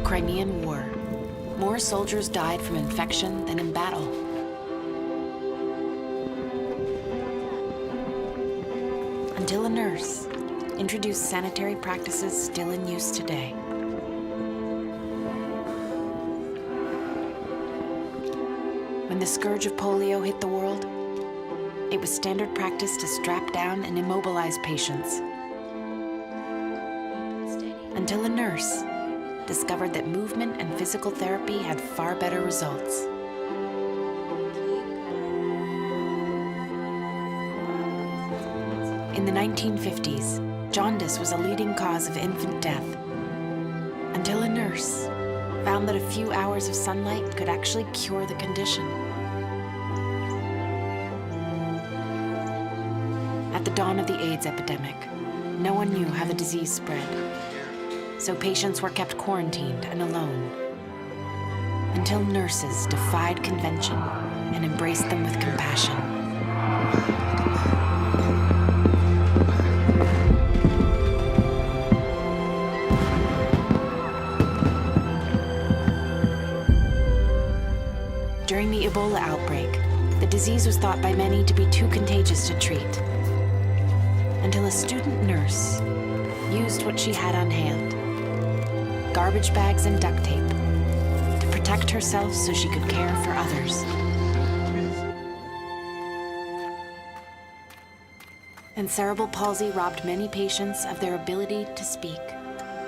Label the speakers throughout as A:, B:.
A: Crimean War. More soldiers died from infection than in battle. Until a nurse introduced sanitary practices still in use today. When the scourge of polio hit the world, it was standard practice to strap down and immobilize patients. Until a nurse discovered that movement and physical therapy had far better results. In the 1950s, jaundice was a leading cause of infant death, until a nurse found that a few hours of sunlight could actually cure the condition. At the dawn of the AIDS epidemic, no one knew how the disease spread, so patients were kept quarantined and alone, until nurses defied convention and embraced them with compassion. During the Ebola outbreak, the disease was thought by many to be too contagious to treat, until a student nurse used what she had on hand, garbage bags and duct tape, to protect herself so she could care for others. And cerebral palsy robbed many patients of their ability to speak,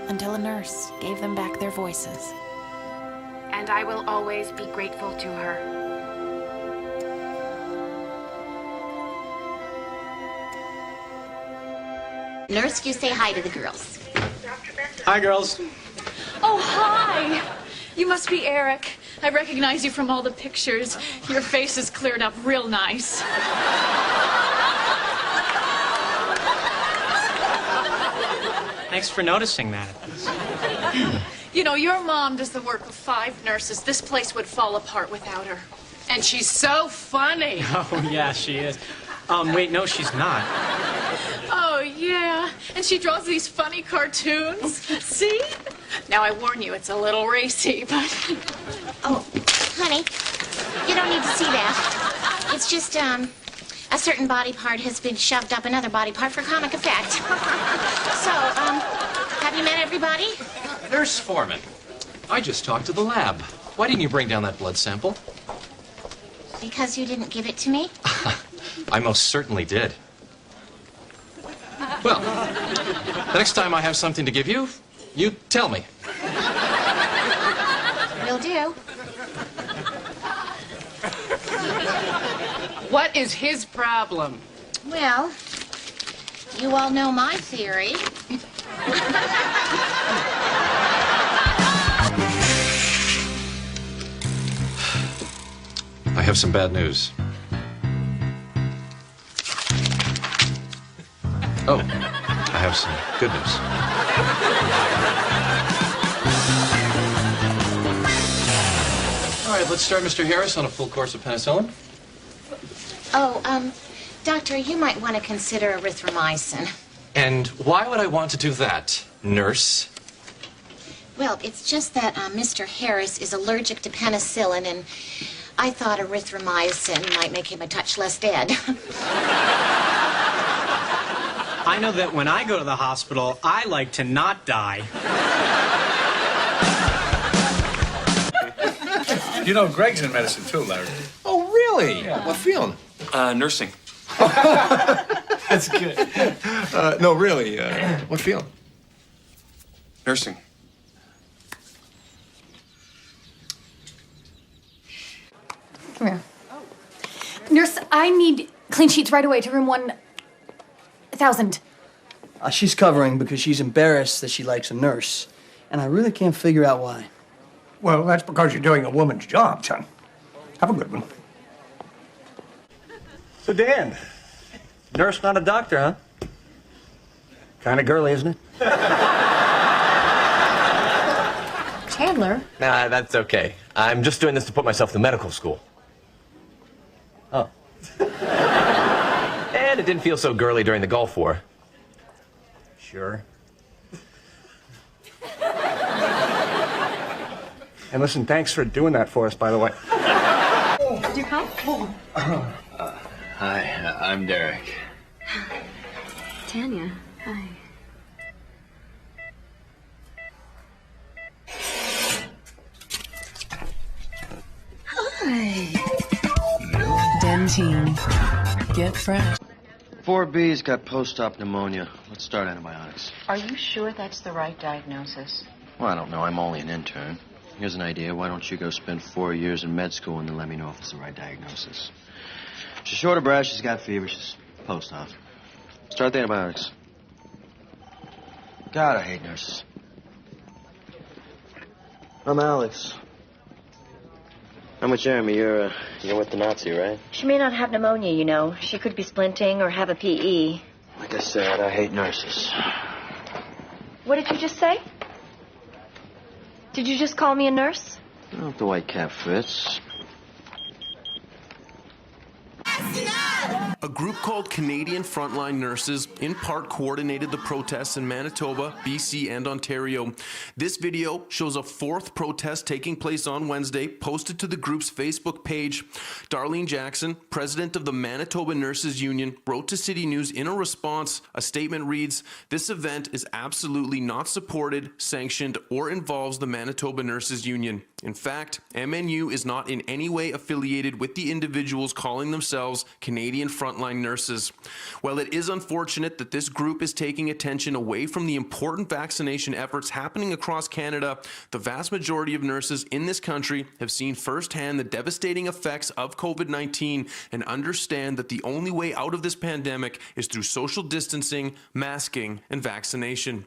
A: until a nurse gave them back their voices. And I will always be grateful to her.
B: Nurse, you say hi to the girls.
C: Hi, girls.
D: Oh, hi. You must be Eric. I recognize you from all the pictures. Your face is cleared up real nice.
C: Thanks for noticing that.
D: You know, your mom does the work of 5 nurses. This place would fall apart without her.
E: And she's so funny.
C: Oh, yeah, she is. Wait, no, she's not.
D: Oh, yeah. And she draws these funny cartoons. See? Now, I warn you, it's a little racy, but...
B: Oh, honey, you don't need to see that. It's just, a certain body part has been shoved up another body part for comic effect. So, have you met everybody?
F: Nurse Foreman, I just talked to the lab. Why didn't you bring down that blood sample?
B: Because you didn't give it to me?
F: I most certainly did. Well, the next time I have something to give you, you tell me.
B: Will do.
E: What is his problem?
B: Well, you all know my theory.
F: I have some bad news. Oh, I have some good news. All right, let's start Mr. Harris on a full course of penicillin.
B: Oh, doctor, you might want to consider erythromycin.
F: And why would I want to do that, nurse?
B: Well, it's just that Mr. Harris is allergic to penicillin, and I thought erythromycin might make him a touch less dead.
C: I know that when I go to the hospital, I like to not die.
G: You know, Greg's in medicine too, Larry.
H: Oh, really?
G: Yeah.
H: What field?
F: Nursing.
H: That's good. No, really, what field?
F: Nursing.
I: Come here. Nurse, I need clean sheets right away to room 1000.
J: She's covering because she's embarrassed that she likes a nurse, and I really can't figure out why.
G: Well, that's because you're doing a woman's job, son. Have a good one.
K: So, Dan, nurse, not a doctor, huh? Kind of girly, isn't it?
I: Chandler?
H: Nah, that's okay. I'm just doing this to put myself through medical school.
K: Oh.
H: And it didn't feel so girly during the Gulf War.
K: Sure.
G: And listen, thanks for doing that for us, by the way.
I: Did you come?
H: Hi, I'm Derek.
I: Tanya. Hi.
E: Dentine. Get fresh.
K: 4B's got post-op pneumonia. Let's start antibiotics.
E: Are you sure that's the right diagnosis?
K: Well, I don't know. I'm only an intern. Here's an idea. Why don't you go spend 4 years in med school and then let me know if it's the right diagnosis? She's short of breath. She's got fever. She's post-op. Start the antibiotics. God, I hate nurses. I'm Alex. I'm with Jeremy. You're with the Nazi, right?
L: She may not have pneumonia, you know. She could be splinting or have a PE.
K: Like I said, I hate nurses.
L: What did you just say? Did you just call me a nurse?
K: Well, if the white cap fits.
M: A group called Canadian Frontline Nurses in part coordinated the protests in Manitoba, BC, and Ontario. This video shows a fourth protest taking place on Wednesday, posted to the group's Facebook page. Darlene Jackson, president of the Manitoba Nurses Union, wrote to City News in a response. A statement reads, "This event is absolutely not supported, sanctioned, or involves the Manitoba Nurses Union. In fact, MNU is not in any way affiliated with the individuals calling themselves Canadian Frontline Nurses. While it is unfortunate that this group is taking attention away from the important vaccination efforts happening across Canada, the vast majority of nurses in this country have seen firsthand the devastating effects of COVID-19 and understand that the only way out of this pandemic is through social distancing, masking, and vaccination."